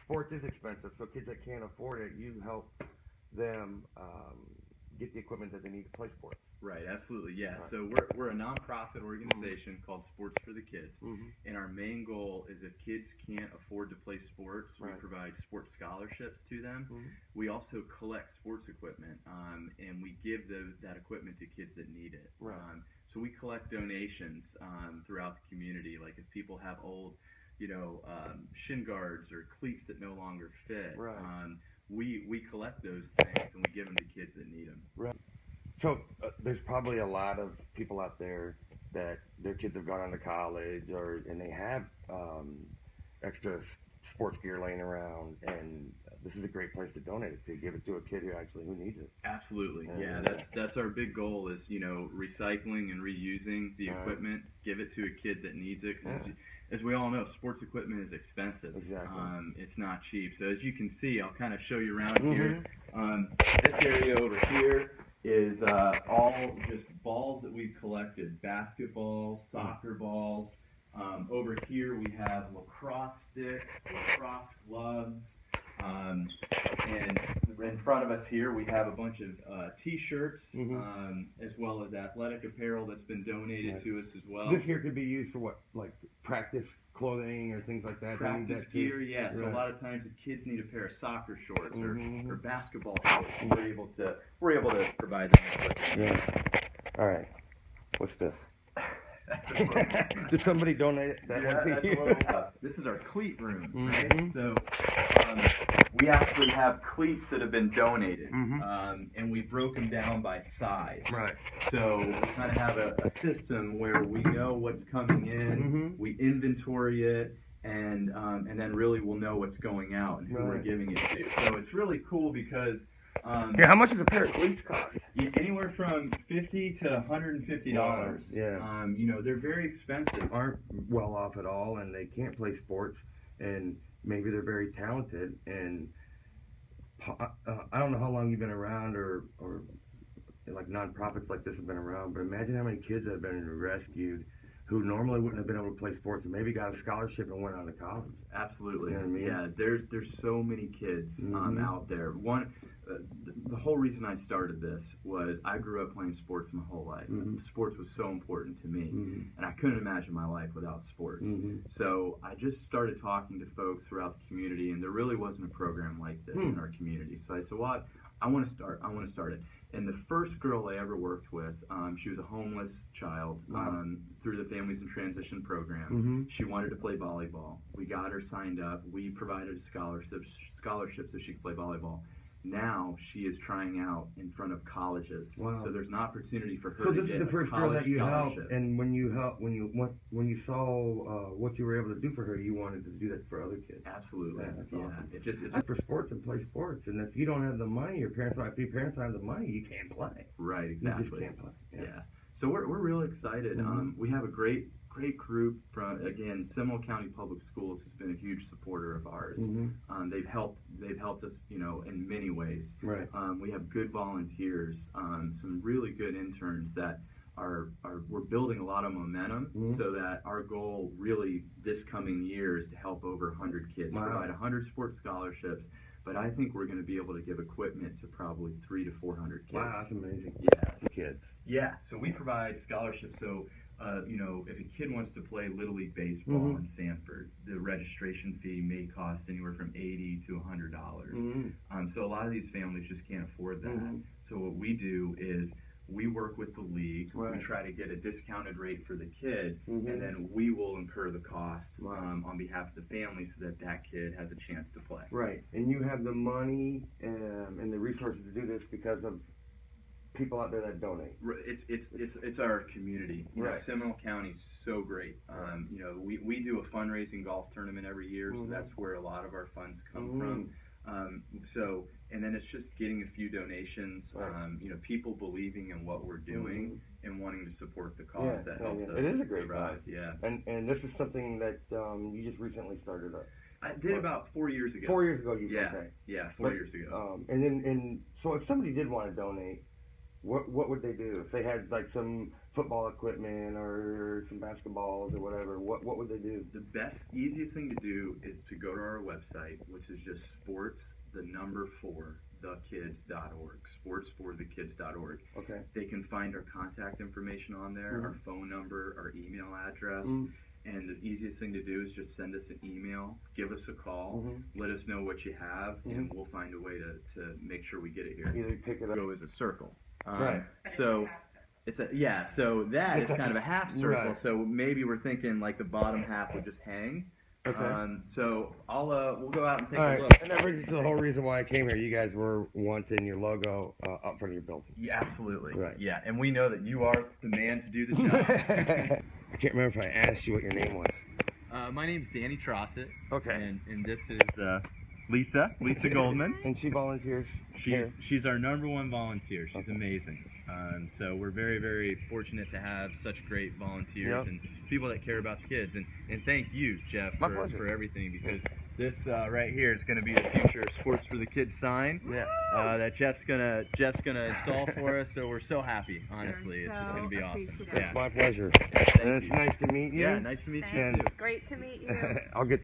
sports is expensive, so kids that can't afford it, you help them get the equipment that they need to play sports. Right, absolutely, yeah. Right. So we're a nonprofit organization called Sports for the Kids, and our main goal is if kids can't afford to play sports, we Right. provide sports scholarships to them. Mhm. We also collect sports equipment, and we give that equipment to kids that need it. Right. So we collect donations throughout the community. Like if people have old, shin guards or cleats that no longer fit, Right. we collect those things and we give them to kids that need them. Right. So there's probably a lot of people out there that their kids have gone on to college, and they have extra sports gear laying around, and this is a great place to donate it to. Give it to a kid who needs it. Absolutely, yeah. Yeah. That's our big goal is recycling and reusing the Right. equipment. Give it to a kid that needs it. 'Cause Yeah. as we all know, sports equipment is expensive. Exactly. It's not cheap. So as you can see, I'll kind of show you around here. Mhm. This area over here is all just balls that we've collected: basketballs, soccer balls. Over here we have lacrosse sticks, lacrosse gloves, and in front of us here we have a bunch of T-shirts, as well as athletic apparel that's been donated Right. to us as well. This here could be used for what, like practice clothing or things like that. They need Practice that too. gear, yeah. So a Right. lot of times the kids need a pair of soccer shorts Mhm. or basketball shorts. And we're able to provide them. Yeah. All right. What's this? That's a little- Did somebody donate that Yeah, one that's to a you? little, this is our cleat room, right? Mhm. So we actually have cleats that have been donated, and we broke them down by size. Right. So we kind of have a system where we know what's coming in, we inventory it, and then really we'll know what's going out and who we're Right. giving it to. So it's really cool because Yeah, how much does a pair of cleats cost? anywhere from $50 to $150. Yeah. They're very expensive. Aren't well off at all, and they can't play sports, and maybe they're very talented. And I don't know how long you've been around, or like nonprofits like this have been around, but imagine how many kids have been rescued who normally wouldn't have been able to play sports and maybe got a scholarship and went on to college. Absolutely. You know what I mean? Yeah, there's so many kids out there. The whole reason I started this was I grew up playing sports my whole life. Sports was so important to me, and I couldn't imagine my life without sports. So I just started talking to folks throughout the community, and there really wasn't a program like this in our community. So I said, "Well, I want to start it." And the first girl I ever worked with, she was a homeless child through the Families in Transition program. She wanted to play volleyball. We got her signed up. We provided a scholarship so she could play volleyball. Now she is trying out in front of colleges. Wow. So there's an opportunity for her So to this get is the first a girl college that you helped, scholarship. and when you saw what you were able to do for her, you wanted to do that for other kids. Absolutely. Yeah, that's awesome. It just For sports and play sports, and if you don't have the money, if your parents don't have the money, you can't play. right, You exactly. just can't play. Yeah. So we're really excited. We have a great group from, again, Seminole County Public Schools has been a huge supporter of ours. They've helped us, in many ways. Right. We have good volunteers, some really good interns that we're building a lot of momentum, so that our goal really this coming year is to help over 100 kids, provide 100 sports scholarships. But I think we're going to be able to give equipment to probably 300 to 400 kids. Wow, that's amazing. Yes. Kids. Yeah, so we provide scholarships. So, if a kid wants to play Little League Baseball in Sanford, the registration fee may cost anywhere from $80 to $100. So a lot of these families just can't afford that. So what we do is we work with the league. Right. We try to get a discounted rate for the kid, and then we will incur the cost on behalf of the family so that that kid has a chance to play. Right, and you have the money and the resources to do this because of people out there that donate. It's our community. Right. Seminole County's so great. We do a fundraising golf tournament every year, so that's where a lot of our funds come from. And then it's just getting a few donations. Right. People believing in what we're doing and wanting to support the cause that helps us. It is a great survive. cause. Yeah. And this is something that you just recently started up. I did about 4 years ago. 4 years ago, you Yeah. said. Yeah, 4 years ago. So if somebody did want to donate, what would they do if they had like some football equipment or some basketballs or whatever, what would they do? The best, easiest thing to do is to go to our website, which is just sports4thekids.org. Sportsforthekids.org. Okay. They can find our contact information on there, our phone number, our email address. And the easiest thing to do is just send us an email, give us a call, let us know what you have, and we'll find a way to make sure we get it here. Either pick it up. Go as a circle. Right. So it's so that is kind of a half circle. Right. So maybe we're thinking like the bottom half would just hang. Okay. So we'll go out and take All a right. look. And that brings us to the whole reason why I came here. You guys were wanting your logo up front of your building. Yeah, absolutely. Right. Yeah, and we know that you are the man to do the job. I can't remember if I asked you what your name was. My name's Danny Trossett. Okay. And this is Lisa Goldman. And she volunteers here. She's our #1 volunteer. She's amazing. So we're very, very fortunate to have such great volunteers and people that care about the kids. And thank you, Jeff, for everything, because this right here is going to be the future Sports for the Kids sign that Jeff's gonna install for us. So we're so happy. Honestly, it's just going to be awesome. It's my pleasure. And it's nice to meet you. Yeah, nice to meet you And too. Great to meet you. I'll get